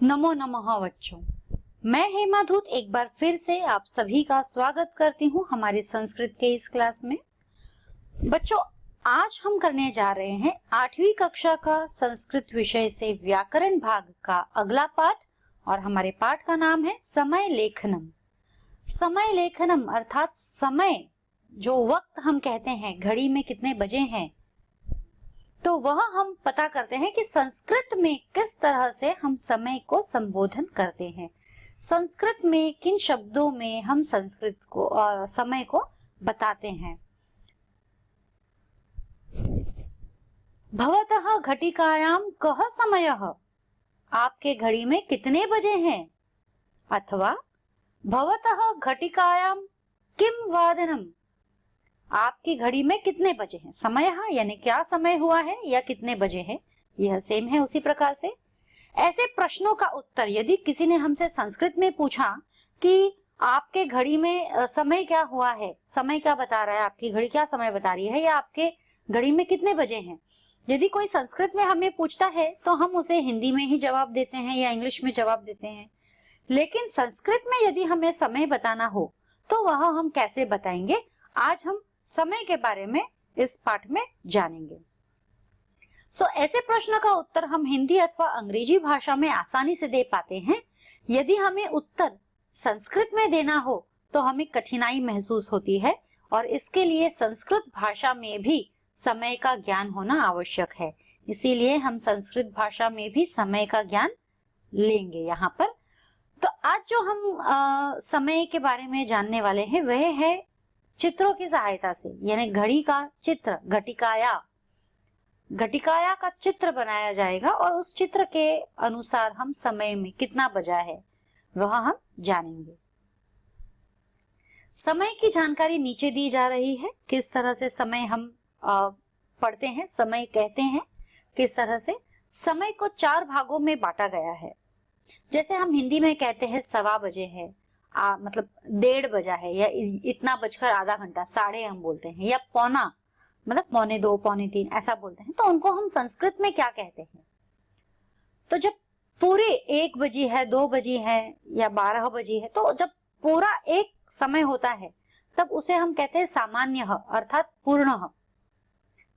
नमो नमः बच्चों, मैं हेमा धूत एक बार फिर से आप सभी का स्वागत करती हूँ हमारी संस्कृत के इस क्लास में। बच्चों, आज हम करने जा रहे हैं 8वीं कक्षा का संस्कृत विषय से व्याकरण भाग का अगला पाठ और हमारे पाठ का नाम है समय लेखनम। समय लेखनम अर्थात समय, जो वक्त हम कहते हैं घड़ी में कितने बजे हैं, तो वह हम पता करते हैं कि संस्कृत में किस तरह से हम समय को संबोधन करते हैं। संस्कृत में किन शब्दों में हम संस्कृत को और समय को बताते हैं। भवतः घटिकायाम कः समयः, आपके घड़ी में कितने बजे हैं। अथवा भवतः घटिकायाम किम वादनम, आपकी घड़ी में कितने बजे हैं। समय यानी क्या समय हुआ है या कितने बजे हैं, यह सेम है। उसी प्रकार से ऐसे प्रश्नों का उत्तर यदि किसी ने हमसे संस्कृत में पूछा कि आपके घड़ी में समय क्या हुआ है, समय क्या बता रहा है, आपकी घड़ी क्या समय बता रही है, या आपके घड़ी में कितने बजे हैं, यदि कोई संस्कृत में हमें पूछता है तो हम उसे हिंदी में ही जवाब देते हैं या इंग्लिश में जवाब देते हैं। लेकिन संस्कृत में यदि हमें समय बताना हो तो वह हम कैसे बताएंगे, आज हम समय के बारे में इस पाठ में जानेंगे। ऐसे प्रश्न का उत्तर हम हिंदी अथवा अंग्रेजी भाषा में आसानी से दे पाते हैं। यदि हमें उत्तर संस्कृत में देना हो तो हमें कठिनाई महसूस होती है और इसके लिए संस्कृत भाषा में भी समय का ज्ञान होना आवश्यक है। इसीलिए हम संस्कृत भाषा में भी समय का ज्ञान लेंगे यहाँ पर। तो आज जो हम समय के बारे में जानने वाले हैं वह है चित्रों की सहायता से, यानी घड़ी का चित्र, घटिकाया का चित्र बनाया जाएगा और उस चित्र के अनुसार हम समय में कितना बजा है वह हम जानेंगे। समय की जानकारी नीचे दी जा रही है, किस तरह से समय हम पढ़ते हैं, समय कहते हैं, किस तरह से समय को 4 भागों में बांटा गया है। जैसे हम हिंदी में कहते हैं 1:15 बजे है, मतलब 1:30 बजा है, या इतना बजकर आधा घंटा, 1:30 हम बोलते हैं, या पौना मतलब 1:45, 1:45 ऐसा बोलते हैं। तो उनको हम संस्कृत में क्या कहते हैं। तो जब पूरे 1 बजी है, 2 बजी है या 12 बजी है, तो जब पूरा एक समय होता है तब उसे हम कहते हैं सामान्यः अर्थात पूर्णः।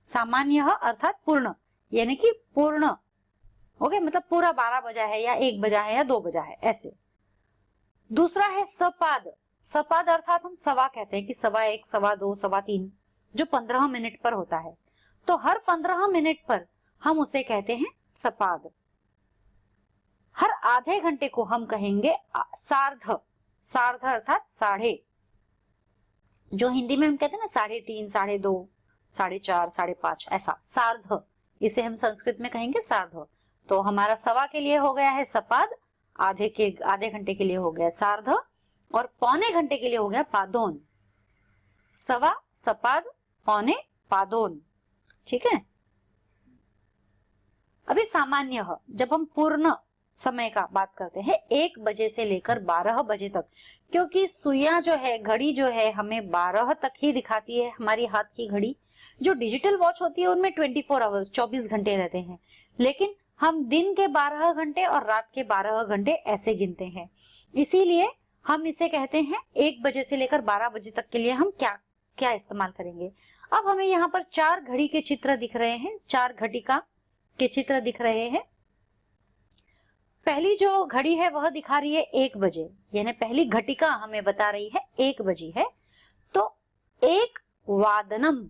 सामान्यः अर्थात पूर्ण, यानी कि पूर्ण, ओके, मतलब पूरा 12 बजा है या 1 बजा है या 2 बजा है, ऐसे। दूसरा है सपाद। सपाद अर्थात हम सवा कहते हैं कि 1:15, 2:15, 3, जो 15 मिनट पर होता है। तो हर 15 मिनट पर हम उसे कहते हैं सपाद। हर आधे घंटे को हम कहेंगे सार्ध। सार्ध अर्थात 1/2, जो हिंदी में हम कहते हैं ना 3:30, 2:30, 4:30, 5:30 ऐसा, सार्ध। इसे हम संस्कृत में कहेंगे सार्ध। तो हमारा सवा के लिए हो गया है सपाद, आधे घंटे के लिए हो गया सार्ध, और पौने घंटे के लिए हो गया पादोन। सवा, सपाद, पौने, पादोन, ठीक है। अभी सामान्य, जब हम पूर्ण समय का बात करते हैं 1 बजे से लेकर 12 बजे तक, क्योंकि सुइयां जो है, घड़ी जो है, हमें 12 तक ही दिखाती है। हमारी हाथ की घड़ी जो डिजिटल वॉच होती है उनमें 24 आवर्स 24 घंटे रहते हैं, लेकिन हम दिन के 12 घंटे और रात के 12 घंटे ऐसे गिनते हैं। इसीलिए हम इसे कहते हैं 1 बजे से लेकर 12 बजे तक के लिए हम क्या क्या इस्तेमाल करेंगे। अब हमें यहाँ पर 4 घड़ी के चित्र दिख रहे हैं, 4 घटिका के चित्र दिख रहे हैं। पहली जो घड़ी है वह दिखा रही है 1 बजे, यानी पहली घटिका हमें बता रही है 1 बजी है। तो 1 वादनम,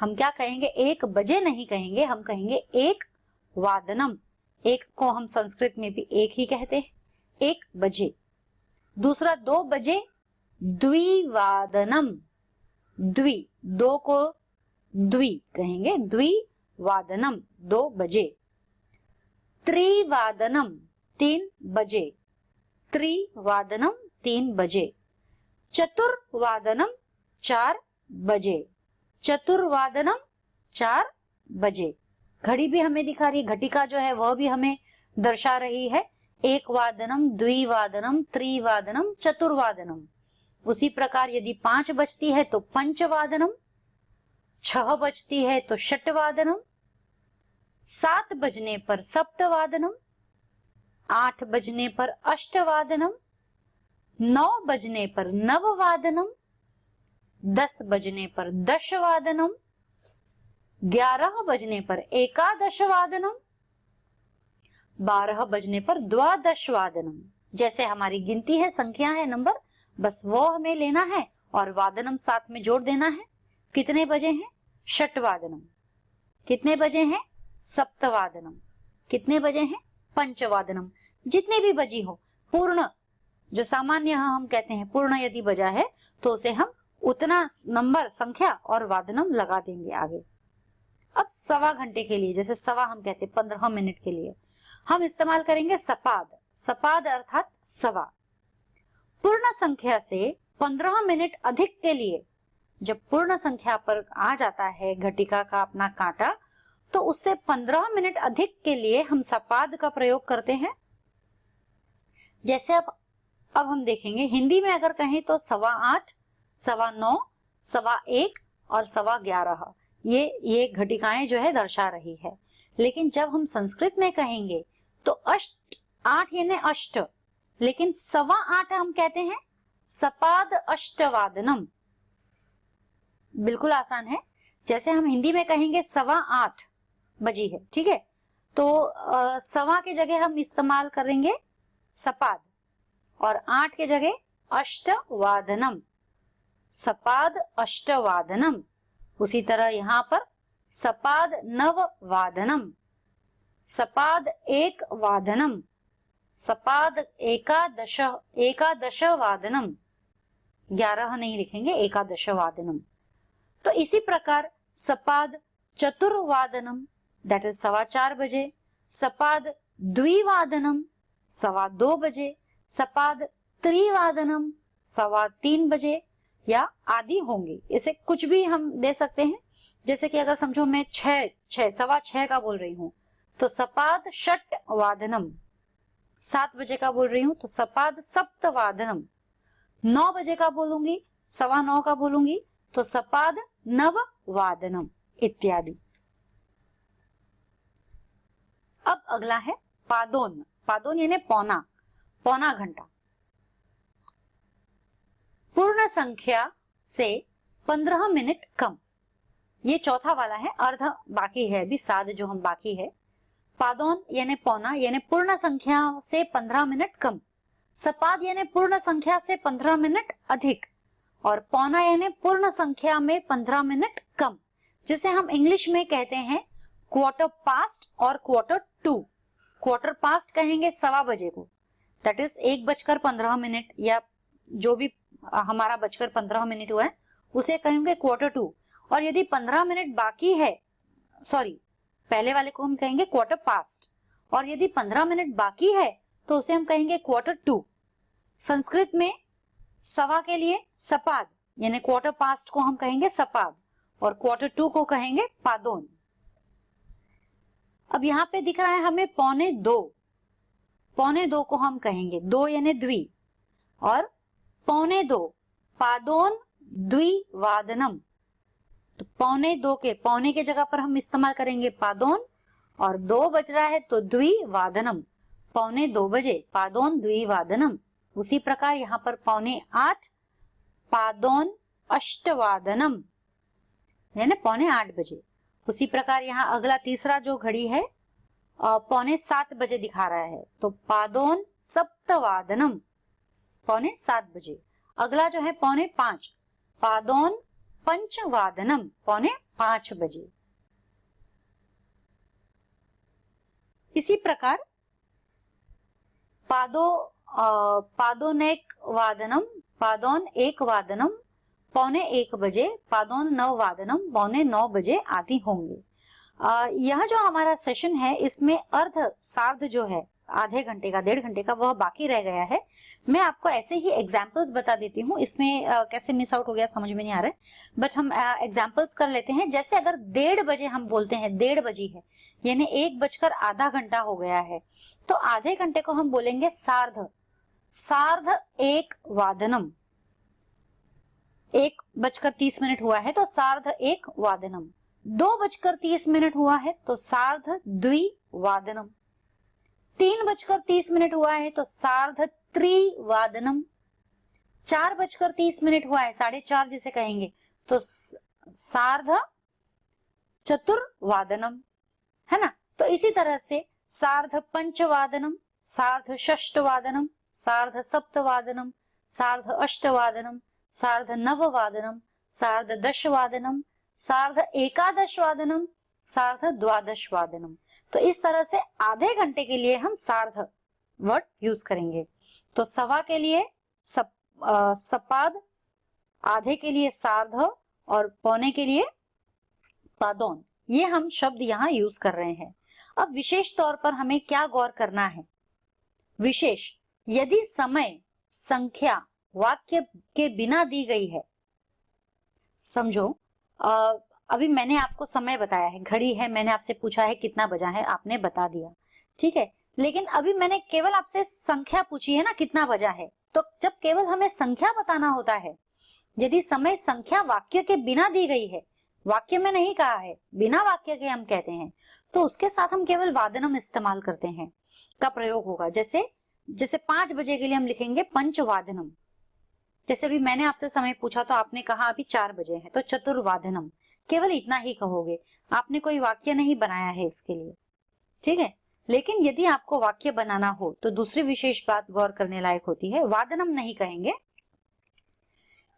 हम क्या कहेंगे, 1 बजे नहीं कहेंगे, हम कहेंगे 1 वादनम। 1 को हम संस्कृत में भी 1 ही कहते हैं, 1 बजे। दूसरा 2 बजे द्विवादनम, 2 को द्वि कहेंगे, द्विवादनम 2 बजे। त्रिवादनम 3 बजे, त्रिवादनम 3 बजे। चतुर्वादनम 4 बजे, चतुर्वादनम 4 बजे। घड़ी भी हमें दिखा रही है, घटिका जो है वह भी हमें दर्शा रही है 1 वादनम, द्विवादनम, त्रिवादनम, चतुर्वादनम। उसी प्रकार यदि 5 बजती है तो पंचवादनम, 6 बजती है तो षटवादनम, 7 बजने पर सप्तवादनम, 8 बजने पर अष्टवादनम, 9 बजने पर नववादनम, 10 बजने पर दशवादनम, 11 बजने पर एकादशवादनम, 12 बजने पर द्वादशवादनम। जैसे हमारी गिनती है, संख्या है, नंबर, बस वो हमें लेना है और वादनम साथ में जोड़ देना है। कितने बजे हैं? षटवादनम। कितने बजे हैं? सप्तवादनम। कितने बजे हैं? पंचवादनम। जितने भी बजी हो, पूर्ण जो सामान्य हम कहते हैं, पूर्ण यदि बजा है तो उसे हम उतना नंबर, संख्या और वादनम लगा देंगे आगे। अब सवा घंटे के लिए, जैसे सवा हम कहते हैं 15 मिनट के लिए, हम इस्तेमाल करेंगे सपाद। सपाद अर्थात सवा। पूर्ण संख्या से 15 मिनट अधिक के लिए, जब पूर्ण संख्या पर आ जाता है घटिका का अपना कांटा, तो उससे 15 मिनट अधिक के लिए हम सपाद का प्रयोग करते हैं। जैसे अब हम देखेंगे, हिंदी में अगर कहें तो 8:15, 9:15, 1:15 और 11:15 ये घटिकाएं जो है दर्शा रही है। लेकिन जब हम संस्कृत में कहेंगे तो 8 यानी अष्ट, लेकिन 8:15 हम कहते हैं सपाद अष्टवादनम। बिल्कुल आसान है। जैसे हम हिंदी में कहेंगे 8:15 बजी है, ठीक है, तो सवा के जगह हम इस्तेमाल करेंगे सपाद और 8 के जगह अष्टवादनम, सपाद अष्टवादनम। उसी तरह यहाँ पर सपाद नववादनम, सपाद एक वादनम, सपाद एकादश वादनम। 11 नहीं लिखेंगे, एकादश वादनम। तो इसी प्रकार सपाद चतुर्वादनम, दैट इज 4:15 बजे, सपाद द्विवादनम 2:15 बजे, सपाद त्रिवादनम 3:15 बजे, या आदि होंगे। इसे कुछ भी हम दे सकते हैं। जैसे कि अगर समझो मैं 6:15 का बोल रही हूं तो सपाद षट वादनम, 7 बजे का बोल रही हूं तो सपाद सप्तवादनम, 9 बजे का बोलूंगी, 9:15 का बोलूंगी तो सपाद नववादनम इत्यादि। अब अगला है पादोन। पादोन यानी पौना घंटा। पूर्ण संख्या से 15 मिनट कम, ये चौथा वाला है। अर्ध बाकी है अभी, साध जो हम बाकी है। पादोन यानी पौना, यानी पूर्ण संख्या से 15 मिनट कम। सपाद यानी पूर्ण संख्या से 15 मिनट अधिक, और पौना यानी पूर्ण संख्या में 15 मिनट कम, जिसे हम इंग्लिश में कहते हैं क्वार्टर पास्ट और Q2। क्वार्टर पास्ट कहेंगे 1:15 बजे को, दैट इज 1:15, या जो भी हमारा 1:15 हुआ है उसे कहेंगे Q2। और यदि 15 मिनट बाकी है, सॉरी, पहले वाले को हम कहेंगे क्वार्टर पास्ट, और यदि 15 मिनट बाकी है तो उसे हम कहेंगे Q2। संस्कृत में सवा के लिए सपाद यानी क्वार्टर पास्ट को हम कहेंगे सपाद, और Q2 को कहेंगे पादोन। अब यहाँ पे दिख रहा है हमें 1:45। 1:45 को हम कहेंगे 2 यानी द्वि, और 1:45 पादोन द्विवादनम। तो 1:45 के पौने के जगह पर हम इस्तेमाल करेंगे पादोन, और 2 बज रहा है तो द्विवादनम, 2:45 बजे पादोन द्विवादनम। उसी प्रकार यहाँ पर 7:45 पादोन अष्टवादनम यानी 7:45 बजे। उसी प्रकार यहाँ अगला तीसरा जो घड़ी है 6:45 बजे दिखा रहा है, तो पादोन सप्तवादनम 7:45 बजे। अगला जो है 4:45 पादोन पंचवादनम 4:45 बजे। इसी प्रकार पादोन एक वादनम, पादोन एक वादनम 1:45 बजे, पादोन 9 वादनम 8:45 बजे आदि होंगे। यह जो हमारा सेशन है इसमें अर्ध सार्ध जो है आधे घंटे का, 1.5 घंटे का, वह बाकी रह गया है। मैं आपको ऐसे ही एग्जाम्पल्स बता देती हूँ। इसमें कैसे मिस आउट हो गया समझ में नहीं आ रहा है, बट हम एग्जाम्पल्स कर लेते हैं। जैसे अगर 1:30 बजे हम बोलते हैं, 1:30 बजी है यानी 1:05 हो गया है, तो आधे घंटे को हम बोलेंगे सार्ध, सार्ध एक वादनम। 1:30 हुआ है तो सार्ध एक वादनम। 2:30 हुआ है तो सार्ध द्विवादनम। 3:30 हुआ है तो सार्धत्रिवादनम। 4:30 हुआ है, 4:30 जिसे कहेंगे, तो सार्ध चतुर्वादनम, है ना। तो इसी तरह से सार्ध पंचवादनम, सार्ध षष्ठवादनम, सार्ध सप्तवादनम, सार्ध अष्टवादनम, सार्ध नववादनम, सार्ध दशवादनम, सार्ध एकादशवादनम, सार्ध द्वादशवादनम। तो इस तरह से आधे घंटे के लिए हम सार्ध वर्ड यूज करेंगे। तो सवा के लिए सपाद, आधे के लिए सार्ध और पौने के लिए पादौन। ये हम शब्द यहाँ यूज कर रहे हैं। अब विशेष तौर पर हमें क्या गौर करना है? विशेष, यदि समय संख्या वाक्य के बिना दी गई है, समझो अभी मैंने आपको समय बताया है, घड़ी है, मैंने आपसे पूछा है कितना बजा है, आपने बता दिया, ठीक है। लेकिन अभी मैंने केवल आपसे संख्या पूछी है ना, कितना बजा है। तो जब केवल हमें संख्या बताना होता है, यदि समय संख्या वाक्य के बिना दी गई है, वाक्य में नहीं कहा है, बिना वाक्य के हम कहते हैं, तो उसके साथ हम केवल वादनम इस्तेमाल करते हैं का प्रयोग होगा। जैसे 5 बजे के लिए हम लिखेंगे पंचवादनम। जैसे भी मैंने आपसे समय पूछा तो आपने कहा अभी 4 बजे है, तो चतुर्वादनम, केवल इतना ही कहोगे, आपने कोई वाक्य नहीं बनाया है इसके लिए, ठीक है। लेकिन यदि आपको वाक्य बनाना हो तो दूसरी विशेष बात गौर करने लायक होती है, वादनम नहीं कहेंगे।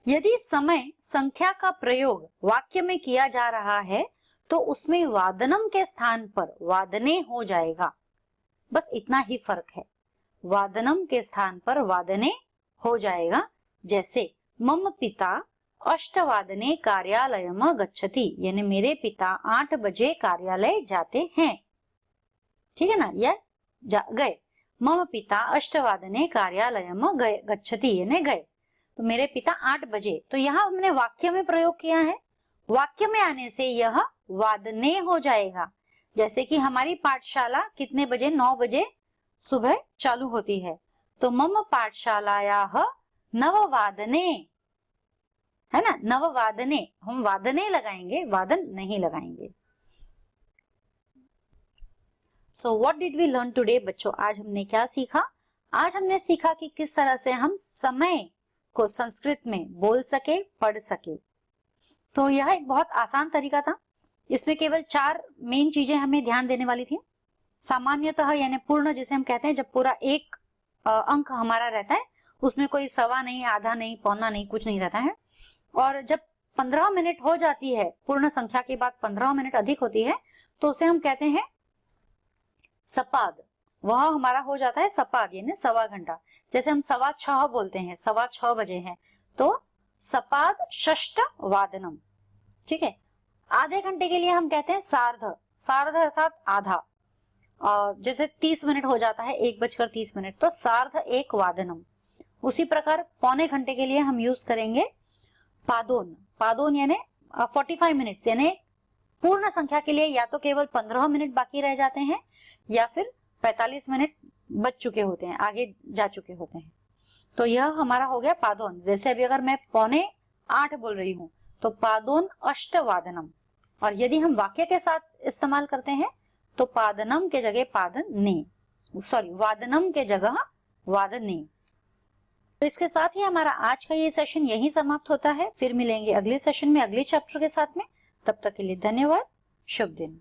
यदि समय संख्या का प्रयोग वाक्य में किया जा रहा है तो उसमें वादनम के स्थान पर वादने हो जाएगा, बस इतना ही फर्क है, वादनम के स्थान पर वादने हो जाएगा। जैसे मम पिता अष्टवादने कार्यालयम गच्छति, यानी मेरे पिता 8 बजे कार्यालय जाते हैं, ठीक है ना, या गए। मम पिता अष्टवादने कार्यालयम गच्छति, यानी गए, तो मेरे पिता 8 बजे। तो यहाँ हमने वाक्य में प्रयोग किया है, वाक्य में आने से यह वादने हो जाएगा। जैसे कि हमारी पाठशाला कितने बजे, 9 बजे सुबह चालू होती है, तो मम पाठशालायाः नववादने, है ना, नववादने, हम वादने लगाएंगे, वादन नहीं लगाएंगे। So what did we learn today बच्चों? आज हमने क्या सीखा? आज हमने सीखा कि किस तरह से हम समय को संस्कृत में बोल सके, पढ़ सके। तो यह एक बहुत आसान तरीका था। इसमें केवल 4 मेन चीजें हमें ध्यान देने वाली थी। सामान्यतः यानी पूर्ण जिसे हम कहते हैं, जब पूरा एक अंक हमारा रहता है, उसमें कोई सवा नहीं, आधा नहीं, पौना नहीं, कुछ नहीं रहता है। और जब 15 मिनट हो जाती है, पूर्ण संख्या के बाद 15 मिनट अधिक होती है, तो उसे हम कहते हैं सपाद। वह हमारा हो जाता है सपाद, यानी सवा घंटा। जैसे हम 6:15 बोलते हैं, 6:15 बजे हैं, तो सपाद षष्ठ वादनम, ठीक है। आधे घंटे के लिए हम कहते हैं सार्ध, सार्ध अर्थात आधा। और जैसे 30 मिनट हो जाता है, 1:30, तो सार्ध एक वादनम। उसी प्रकार पौने घंटे के लिए हम यूज करेंगे पादोन। पादोन यानी 45 मिनट, यानी पूर्ण संख्या के लिए या तो केवल 15 मिनट बाकी रह जाते हैं या फिर 45 मिनट बच चुके होते हैं, आगे जा चुके होते हैं। तो यह हमारा हो गया पादोन। जैसे अभी अगर मैं 7:45 बोल रही हूं तो पादोन अष्टवादनम। और यदि हम वाक्य के साथ इस्तेमाल करते हैं तो पादनम के जगह पादने, वादनम के जगह वादने। तो इसके साथ ही हमारा आज का ये सेशन यही समाप्त होता है। फिर मिलेंगे अगले सेशन में अगले चैप्टर के साथ में। तब तक के लिए धन्यवाद, शुभ दिन।